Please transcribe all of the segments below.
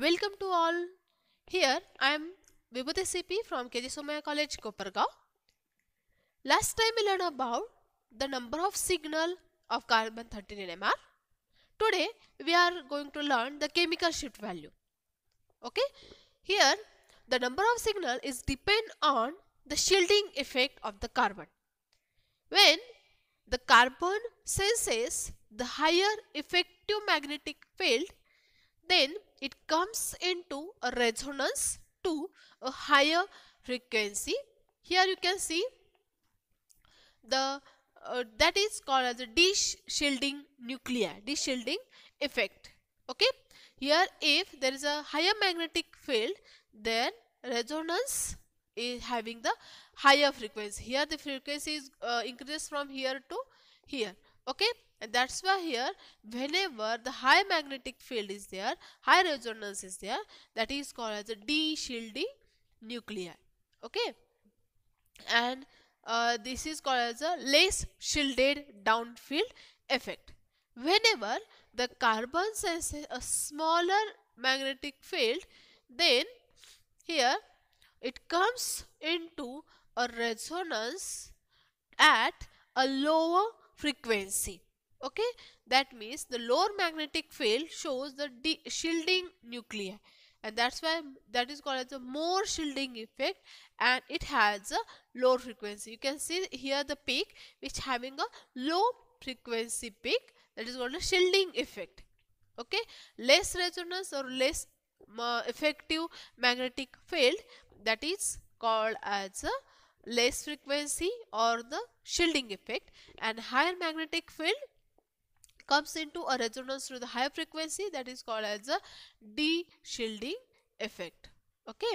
Welcome to all. Here I am Vibhuti CP from KG Somaya College, Kopargaon. Last time we learned about the number of signal of carbon 13 NMR. Today we are going to learn the chemical shift value. Okay. Here the number of signal is depend on the shielding effect of the carbon. When the carbon senses the higher effective magnetic field, then it comes into a resonance to a higher frequency. Here you can see the that is called as a de-shielding nuclei, de-shielding effect. Okay, here if there is a higher magnetic field, then resonance is having the higher frequency. Here the frequency is increases from here to here. Okay, and that's why here whenever the high magnetic field is there, high resonance is there, that is called as a de-shielding nuclei. Okay, and this is called as a less shielded downfield effect. Whenever the carbon senses a smaller magnetic field, then here it comes into a resonance at a lower frequency. Okay, that means the lower magnetic field shows the shielding nuclei, and that's why that is called as a more shielding effect, and it has a lower frequency. You can see here the peak which having a low frequency peak, that is called a shielding effect. Okay, less resonance or less effective magnetic field, that is called as a less frequency or the shielding effect, and higher magnetic field comes into a resonance to the higher frequency, that is called as a de-shielding effect. Okay,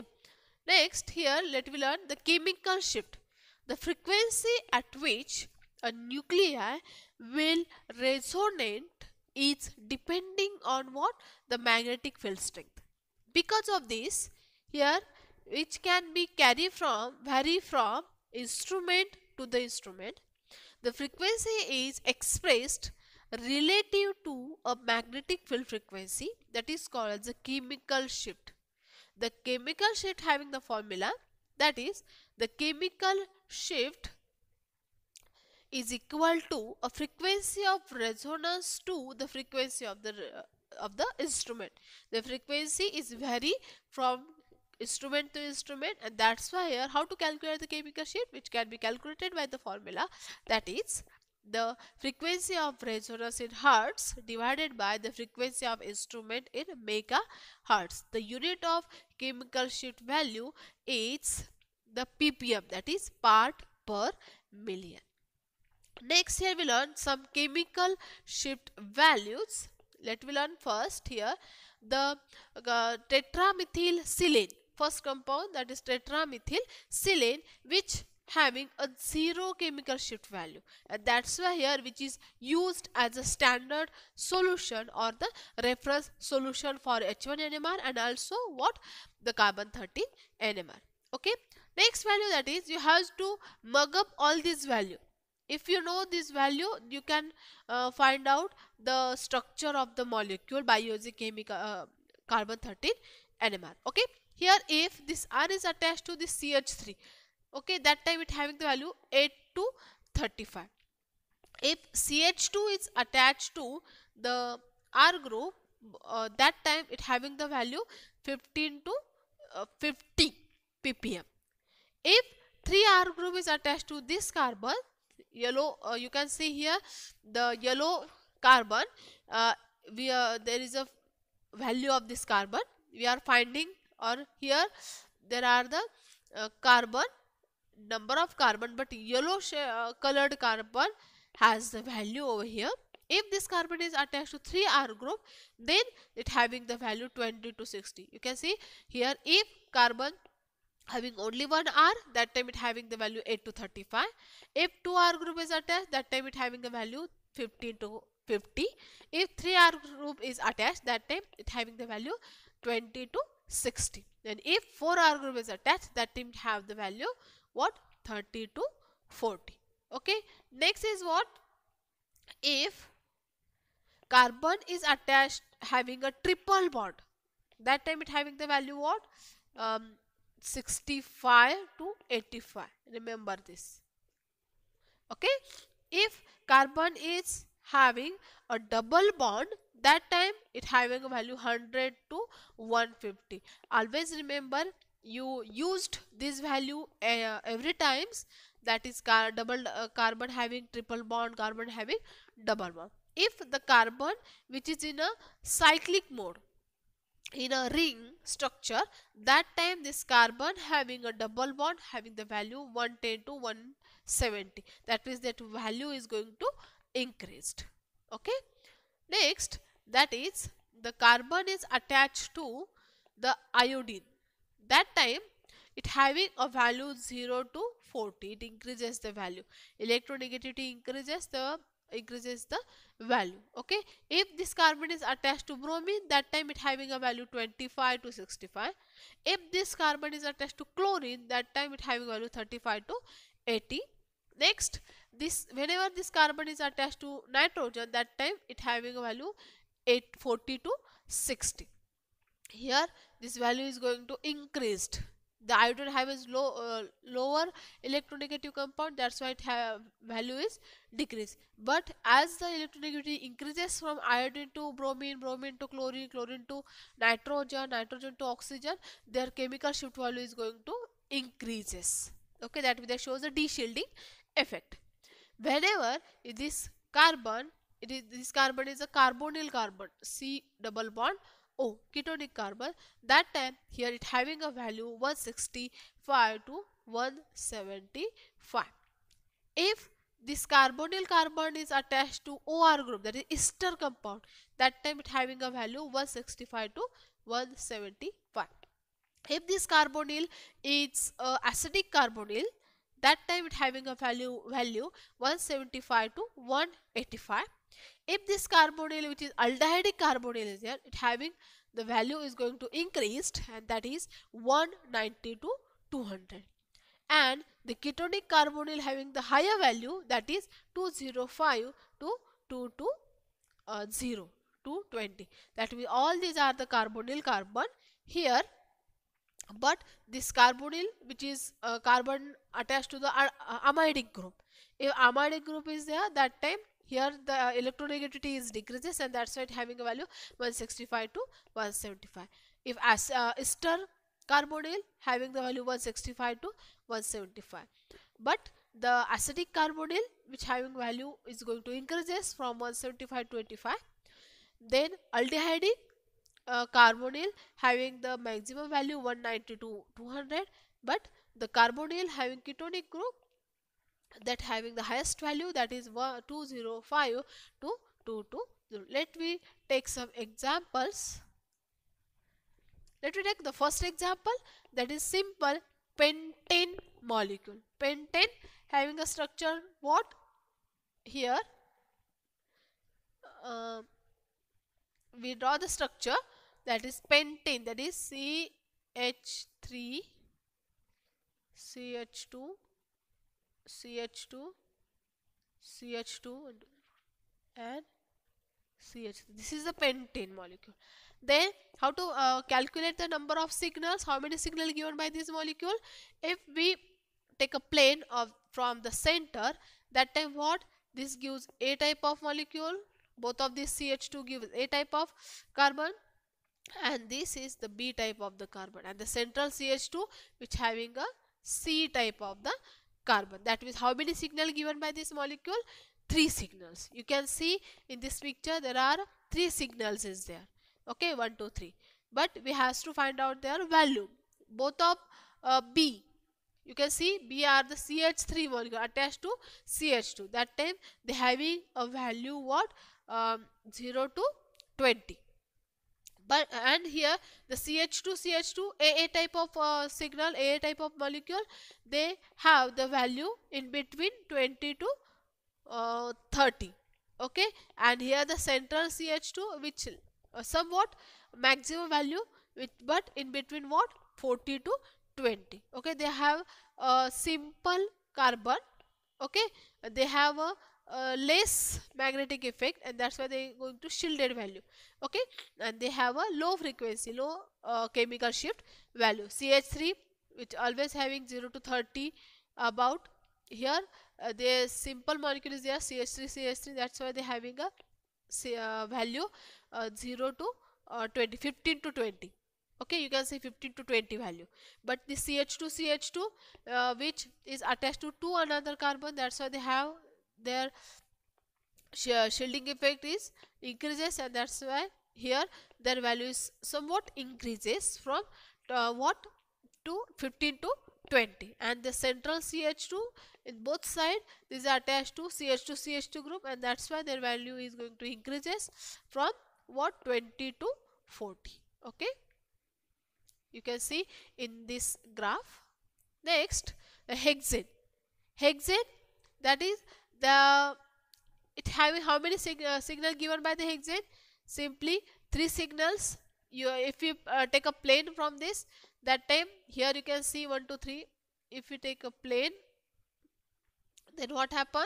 next here let me learn the chemical shift. The frequency at which a nuclei will resonate is depending on what? The magnetic field strength. Because of this, here which can be vary from instrument to the instrument, the frequency is expressed relative to a magnetic field frequency, that is called as a chemical shift. The chemical shift having the formula, that is the chemical shift is equal to a frequency of resonance to the frequency of the instrument. The frequency is vary from instrument to instrument, and that's why here how to calculate the chemical shift, which can be calculated by the formula, that is the frequency of resonance in hertz divided by the frequency of instrument in megahertz. The unit of chemical shift value is the ppm, that is part per million. Next here we learn some chemical shift values. Let me learn first here the tetramethylsilane, first compound, that is tetramethylsilane, which having a 0 chemical shift value, and that's why here which is used as a standard solution or the reference solution for H1 NMR and also what? The carbon 13 NMR. Okay, next value, that is you have to mug up all these value. If you know this value, you can find out the structure of the molecule by using chemical carbon 13 NMR. Okay, here if this R is attached to this CH3, okay, that time it having the value 8 to 35. If CH2 is attached to the R group, that time it having the value 15 to 50 ppm. If 3R group is attached to this carbon, yellow, you can see here the yellow carbon, there is a value of this carbon we are finding, or here there are the carbon, number of carbon, but yellow colored carbon has the value over here. If this carbon is attached to 3R group, then it having the value 20 to 60. You can see here if carbon having only one R, that time it having the value 8 to 35. If 2R group is attached, that time it having the value 15 to 50. If 3R group is attached, that time it having the value 20 to 60. And if 4R group is attached, that time it have the value what? 30 to 40. Okay, next is what? If carbon is attached having a triple bond, That time it having the value what? 65 to 85. Remember this. Okay. If carbon is having a double bond, that time it having a value 100 to 150. Always remember, you used this value every times, that is carbon having triple bond, carbon having double bond. If the carbon which is in a cyclic mode, in a ring structure, that time this carbon having a double bond having the value 110 to 170, that means that value is going to increased. Okay. Next, that is the carbon is attached to the iodine, that time it having a value 0 to 40, it increases the value, electronegativity increases the value. Okay. If this carbon is attached to bromine, that time it having a value 25 to 65. If this carbon is attached to chlorine, that time it having value 35 to 80. Next, this whenever this carbon is attached to nitrogen, that time it having a value 840 to 60. Here this value is going to increased. The iodine has lower electronegative compound, that's why it value is decreased. But as the electronegativity increases from iodine to bromine, bromine to chlorine, chlorine to nitrogen, nitrogen to oxygen, their chemical shift value is going to increases. Okay, that shows a de-shielding effect. Whenever this carbon is a carbonyl carbon, C double bond O, ketonic carbon, that time here it having a value 165 to 175. If this carbonyl carbon is attached to OR group, that is ester compound, that time it having a value 165 to 175. If this carbonyl is acidic carbonyl, that time it having a value 175 to 185. If this carbonyl which is aldehydic carbonyl is there, it having the value is going to increased, and that is 190 to 200. And the ketonic carbonyl having the higher value, that is 205 to 220 to 20. That means all these are the carbonyl carbon here. But this carbonyl which is carbon attached to the amidic group, if amidic group is there, that time here the electronegativity is decreases, and that's why it having a value 165 to 175. If ester carbonyl having the value 165 to 175. But the acidic carbonyl which having value is going to increases from 175 to 85. Then aldehydic carbonyl having the maximum value 190 to 200, but the carbonyl having ketonic group, that having the highest value, that is 205 to 220. Let me take some examples. Let me take the first example, that is simple pentane molecule. Pentane having a structure what? Here we draw the structure, that is pentane, that is CH3 CH2 CH2 CH2 and CH. This is the pentane molecule. Then how to calculate the number of signals, how many signals given by this molecule? If we take a plane of from the center, that time what? This gives A type of molecule, both of these CH2 gives A type of carbon, and this is the B type of the carbon, and the central CH2 which having a C type of the carbon. That means how many signals given by this molecule? 3 signals. You can see in this picture there are 3 signals is there. Okay, 1 2 3, but we have to find out their value. Both of B, you can see B are the CH3 molecule attached to CH2, that time they having a value what? 0 to 20. But and here the CH2 AA type of signal, AA type of molecule, they have the value in between 20 to 30. Okay, and here the central CH2 which somewhat maximum value, which but in between what? 40 to 20. Okay, they have a simple carbon. Okay, they have a less magnetic effect, and that's why they going to shielded value. Okay, and they have a low frequency, low chemical shift value. CH3, which always having 0 to 30 about. Here their simple molecule is there, CH3, that's why they're having a value 0 to 20, 15 to 20. Okay, you can say 15 to 20 value. But the CH2 which is attached to another carbon, that's why they have their shielding effect is increases, and that's why here their value is somewhat increases from what to 15 to 20. And the central CH2 in both side these are attached to CH2 group, and that's why their value is going to increases from what 20 to 40. Okay, you can see in this graph. Next, the hexane, that is the it having how many signal given by the hexane? Simply 3 signals. If you take a plane from this, that time here you can see 1 2 3. If you take a plane, then what happen?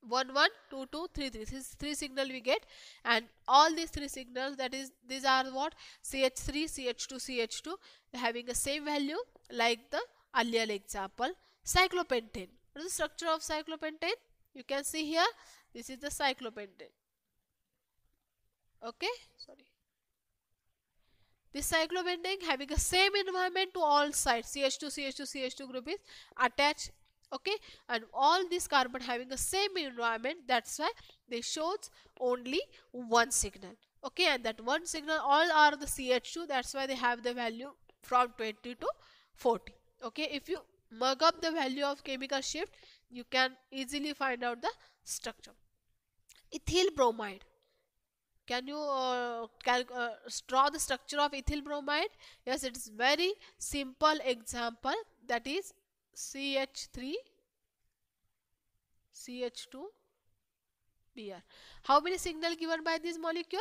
1 1 2 2 3 3. This is 3 signal we get, and all these 3 signals, that is these are what CH3 CH2 having the same value like the earlier example. Cyclopentane. What is the structure of cyclopentane? You can see here, this is the cyclopentane. Okay, sorry. This cyclopentane having the same environment to all sides. CH2 group is attached. Okay, and all these carbon having the same environment, that's why they shows only one signal. Okay, and that one signal all are the CH2, that's why they have the value from 20 to 40. Okay, if you mug up the value of chemical shift, you can easily find out the structure. Ethyl bromide. Can you draw the structure of ethyl bromide? Yes, it is very simple example, that is CH3 CH2 Br. How many signal given by this molecule?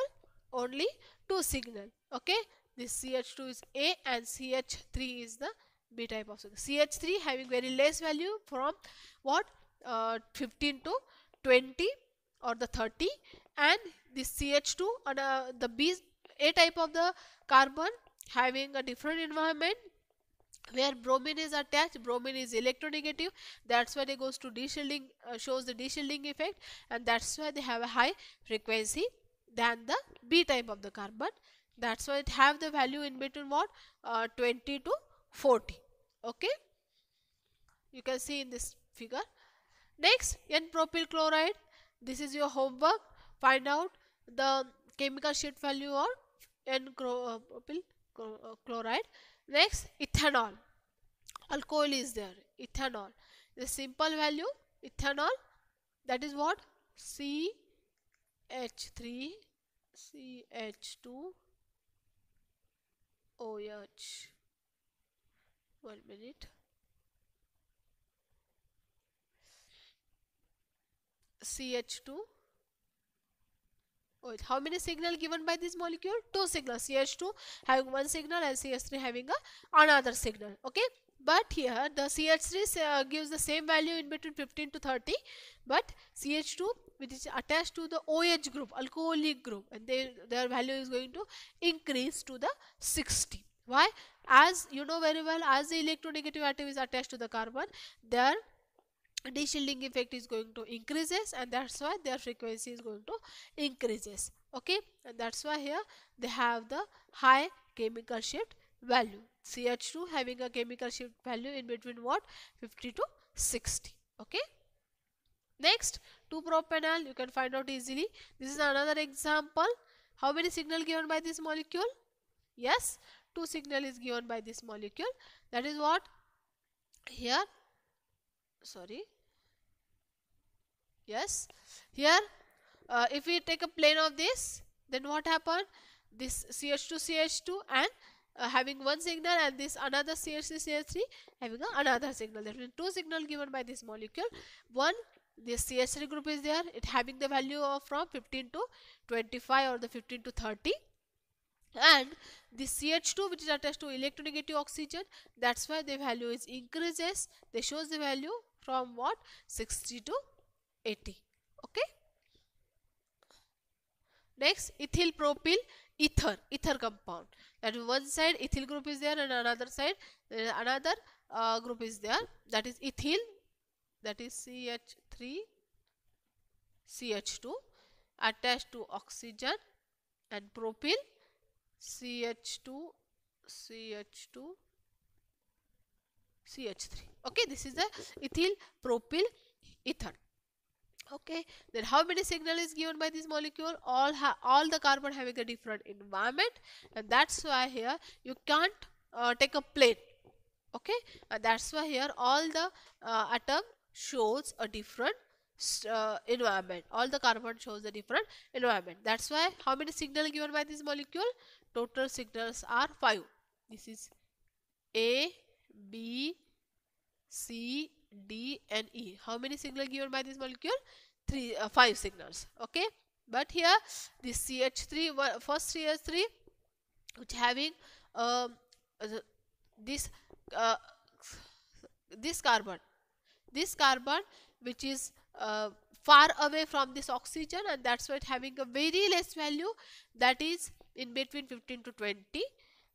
Only 2 signal. Okay, this CH2 is A and CH3 is the B type of signal. CH3 having very less value from what 15 to 20 or the 30, and this CH2 and the B A type of the carbon having a different environment where bromine is attached. Bromine is electronegative, that's why they goes to deshielding, shows the deshielding effect, and that's why they have a high frequency than the B type of the carbon. That's why it have the value in between what 20 to 40. Okay, you can see in this figure. Next, N-propyl chloride. This is your homework. Find out the chemical shift value of N-propyl chloride. Next, ethanol. Alcohol is there. Ethanol. The simple value, ethanol, that is what? CH3 CH2 OH. 1 minute. CH2 OH. How many signal given by this molecule? 2 signals. CH2 having 1 signal and CH3 having another signal. Okay, but here the CH3 gives the same value in between 15 to 30, but CH2 which is attached to the OH group, alcoholic group, and their value is going to increase to the 60. Why? As you know very well, as the electronegative atom is attached to the carbon, their deshielding effect is going to increases, and that's why their frequency is going to increases. Okay, and that's why here they have the high chemical shift value. CH2 having a chemical shift value in between what 50 to 60. Okay, next 2-propanol, you can find out easily. This is another example. How many signal given by this molecule? Yes, 2 signal is given by this molecule. That is what here, sorry, yes, here if we take a plane of this, then what happened? This CH2 and having 1 signal, and this another CH3 having another signal. That means 2 signal given by this molecule. One, this CH3 group is there, it having the value of from 15 to 25 or the 15 to 30, and this CH2 which is attached to electronegative oxygen, that's why the value is increases. They shows the value from what 60 to 80. Okay. Next, ethyl propyl ether compound. That is one side ethyl group is there and another side another group is there. That is ethyl, that is CH3 CH2 attached to oxygen, and propyl CH2 CH2 CH3. Okay, this is the ethyl propyl ether. Okay, then how many signal is given by this molecule? All the carbon having a different environment, and that's why here you can't take a plane. Okay, and that's why here all the atom shows a different environment. All the carbon shows a different environment. That's why how many signal given by this molecule? Total signals are 5. This is A, B, C, D and E. How many signals given by this molecule? 5 signals. Okay, but here this CH3, first CH3, which having this uh, this carbon which is far away from this oxygen, and that's why it having a very less value, that is in between 15 to 20.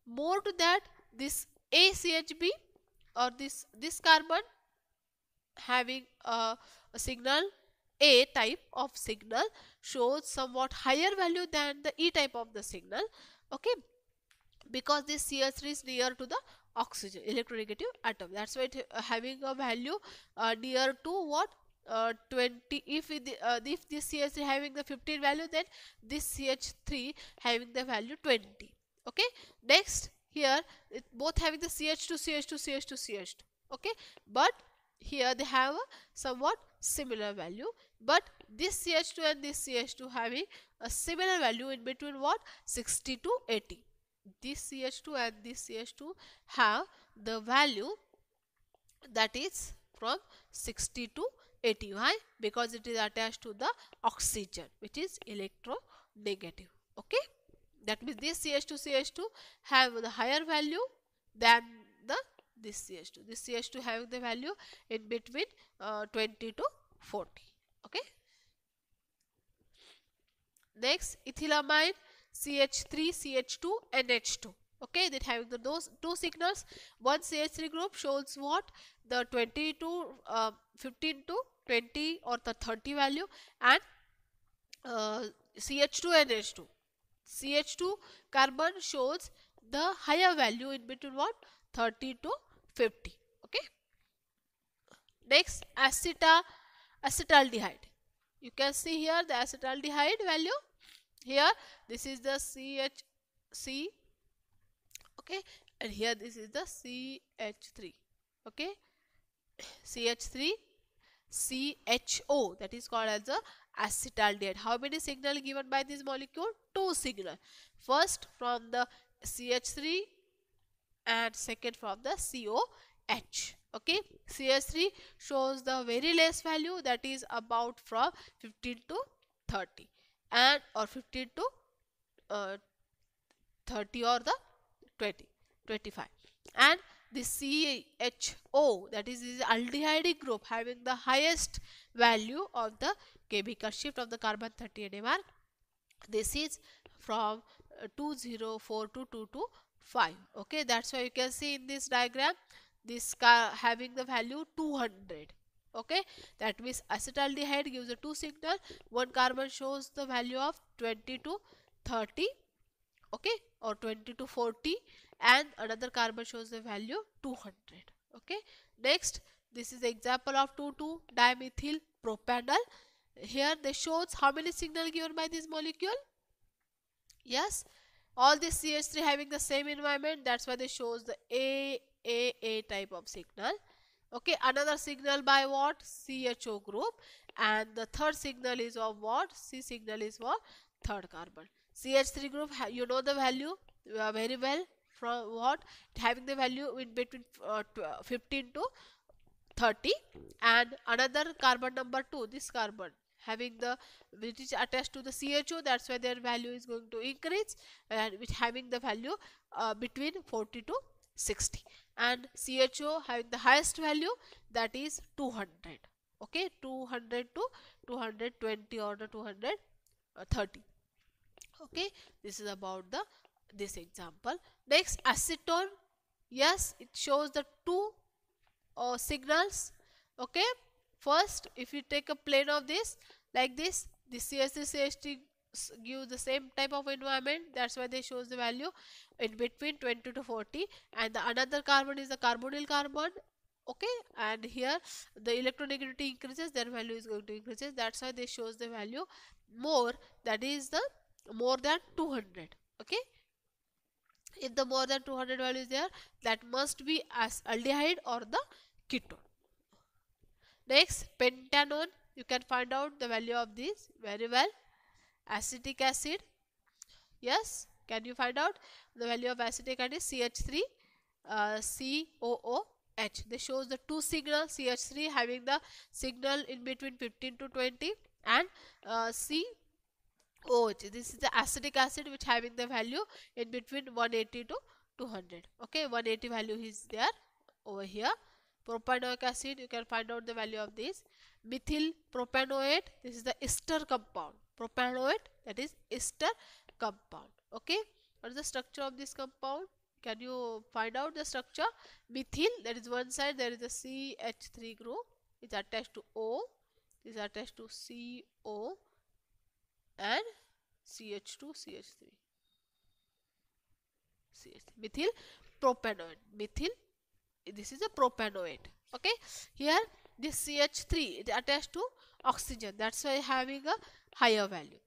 More to that, this ACHB or this carbon having a signal A type of signal shows somewhat higher value than the E type of the signal. Okay, because this CH3 is near to the oxygen electronegative atom, that's why it having a value near to what 20. If this CH3 having the 15 value, then this CH3 having the value 20. Okay, next here both having the CH2 CH2 CH2 CH2. Okay, but here they have a somewhat similar value, but this CH2 and this CH2 having a similar value in between what 60 to 80. This CH2 and this CH2 have the value that is from 60 to 80. Why? Because it is attached to the oxygen, which is electronegative. Okay, that means this CH2 CH2 have the higher value than this CH2. This CH2 having the value in between 20 to 40. Okay. Next, ethylamine CH3 CH2 NH2. Okay, that having those two signals. One CH3 group shows what the 20 to 15 to 20 or the 30 value, and CH2 NH2. CH2 carbon shows the higher value in between what 30 to 50. Okay. Next, acetaldehyde. You can see here the acetaldehyde value. Here this is the CHC. Okay, and here this is the CH3. Okay, CH3 CHO, that is called as the acetaldehyde. How many signal given by this molecule? 2 signal. First from the CH3 and second from the COH. Okay, CH3 shows the very less value, that is about from 15 to 30, and or 15 to 30 or the 20 25, and the CHO, that is aldehyde group, having the highest value of the chemical shift of the carbon 30 NMR. This is from 204 to 225. Okay, that's why you can see in this diagram this having the value 200. Okay, that means acetaldehyde gives a 2 signal. One carbon shows the value of 20 to 30. Okay, or 20 to 40, and another carbon shows the value 200. Okay, next, this is the example of 2,2-dimethyl propanol. Here they shows how many signal given by this molecule. Yes, all this CH3 having the same environment, that's why they shows the A type of signal. Okay, another signal by what? CHO group, and the third signal is of what? C signal is for third carbon. CH3 group, you know the value very well, from what? Having the value in between 15 to 30, and another carbon number 2, this carbon having the which is attached to the CHO, that's why their value is going to increase, and which having the value between 40 to 60, and CHO having the highest value, that is 200. Okay, 200 to 220 or the 230. Okay, this is about this example. Next, acetone. Yes, it shows the two signals. Okay, first if you take a plane of this like this, the CH3 CH3 give the same type of environment, that's why they shows the value in between 20 to 40, and the another carbon is the carbonyl carbon. Okay, and here the electronegativity increases, their value is going to increases, that's why they shows the value more, that is the more than 200. Okay, if the more than 200 value is there, that must be as aldehyde or the ketone. Next, pentanone, you can find out the value of this very well. Acetic acid, yes, can you find out the value of acetic acid? CH3 COOH. They shows the two signal, CH3 having the signal in between 15 to 20, and COOH, this is the acetic acid which having the value in between 180 to 200. Okay, 180 value is there over here. Propanoic acid, you can find out the value of this. Methyl propanoate, this is the ester compound. Propanoate, that is ester compound. Okay, what is the structure of this compound? Can you find out the structure? Methyl, that is one side, there is a CH3 group, it's attached to O, is attached to CO and CH2 CH3. Methyl propanoate. Methyl, this is a propanoate. Okay, here this CH3 is attached to oxygen, that's why having a higher value.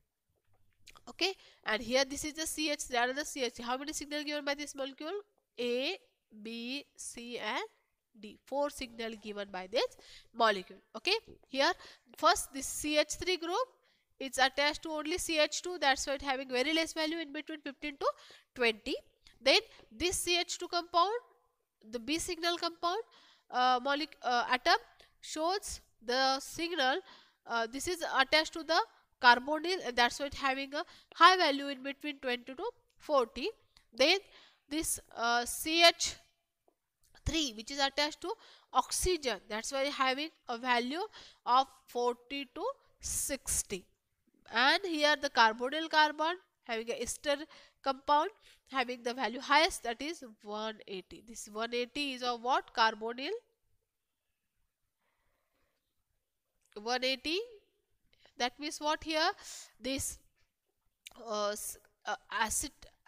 Okay, and here this is the CH3, another CH3. How many signal given by this molecule? A, B, C and D. 4 signal given by this molecule. Okay, here first this CH3 group, it's attached to only CH2, that's why it having very less value in between 15 to 20. Then this CH2 compound, the B signal compound atom shows the signal, this is attached to the carbonyl, and that's why it having a high value in between 20 to 40. Then this CH3 which is attached to oxygen, that's why having a value of 40 to 60. And here the carbonyl carbon having a ester compound having the value highest, that is 180. This 180 is of what? Carbonyl. 180, that means what here? This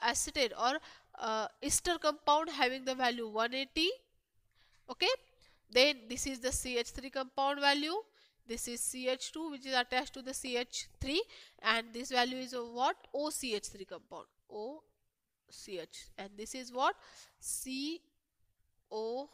acetate or ester compound having the value 180. Okay, then this is the CH3 compound value, this is CH2 which is attached to the CH3, and this value is of what? OCH3 compound, OCH, and this is what? COO.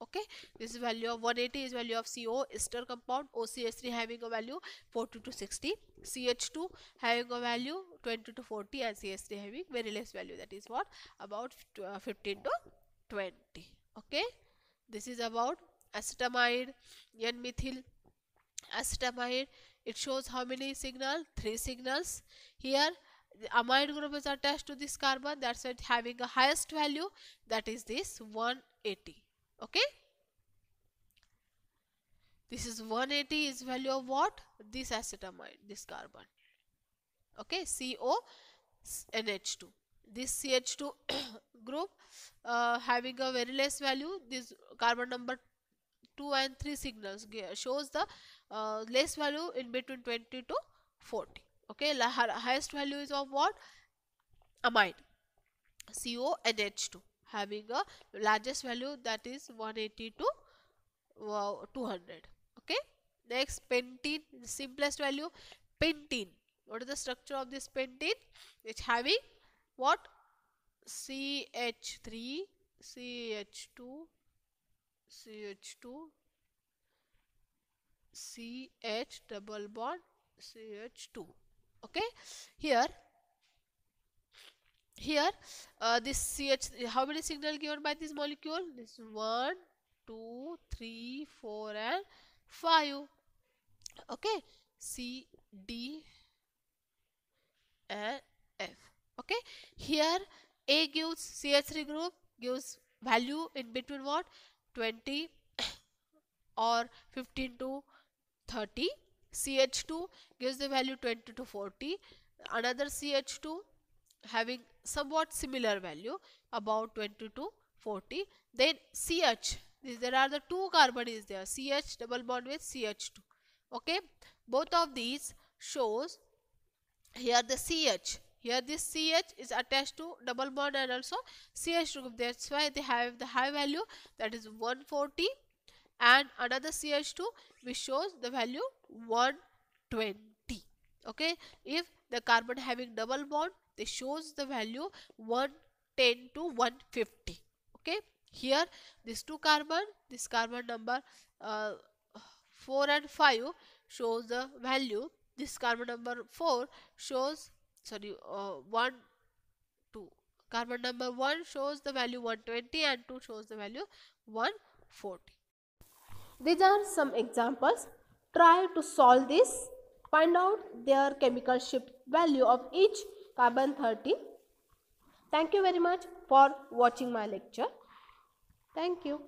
Okay, this is value of 180 is value of CO ester compound. OCH3 having a value 40 to 60, CH2 having a value 20 to 40, and CH3 having very less value, that is what? About 15 to 20. Okay, this is about acetamide, N-methyl acetamide. It shows how many signal? 3 signals. Here the amide group is attached to this carbon, that's why it's having a highest value, that is this 180. Okay, this is 180 is value of what? This acetamide, this carbon. Okay, CONH2. This CH2 group having a very less value, this carbon number 2 and 3 signals shows the less value in between 20 to 40. Okay, highest value is of what? Amide, CONH2 having a largest value, that is 180 to 200. Okay, next pentene, the simplest value. Pentene, what is the structure of this pentene? It's having what? CH3 CH2 CH2 CH double bond CH2. Okay, here this CH, how many signal given by this molecule? This 1, 2, 3, 4 and 5. Okay, C, D and F. Okay, here A gives CH3 group gives value in between what? 20 or 15 to 30. CH2 gives the value 20 to 40. Another CH2 having somewhat similar value, about 20 to 40. Then CH, there are the two carbon is there, CH double bond with CH2. Okay, both of these shows here the CH. Here this CH is attached to double bond and also CH group. That's why they have the high value, that is 140, and another CH2 which shows the value 120. Okay, if the carbon having double bond, they shows the value 110 to 150. Okay, here this two carbon, this carbon number 4 and 5 shows the value, this carbon number 4 shows, sorry, 1 2, carbon number 1 shows the value 120 and 2 shows the value 140. These are some examples. Try to solve this. Find out their chemical shift value of each carbon 30. Thank you very much for watching my lecture. Thank you.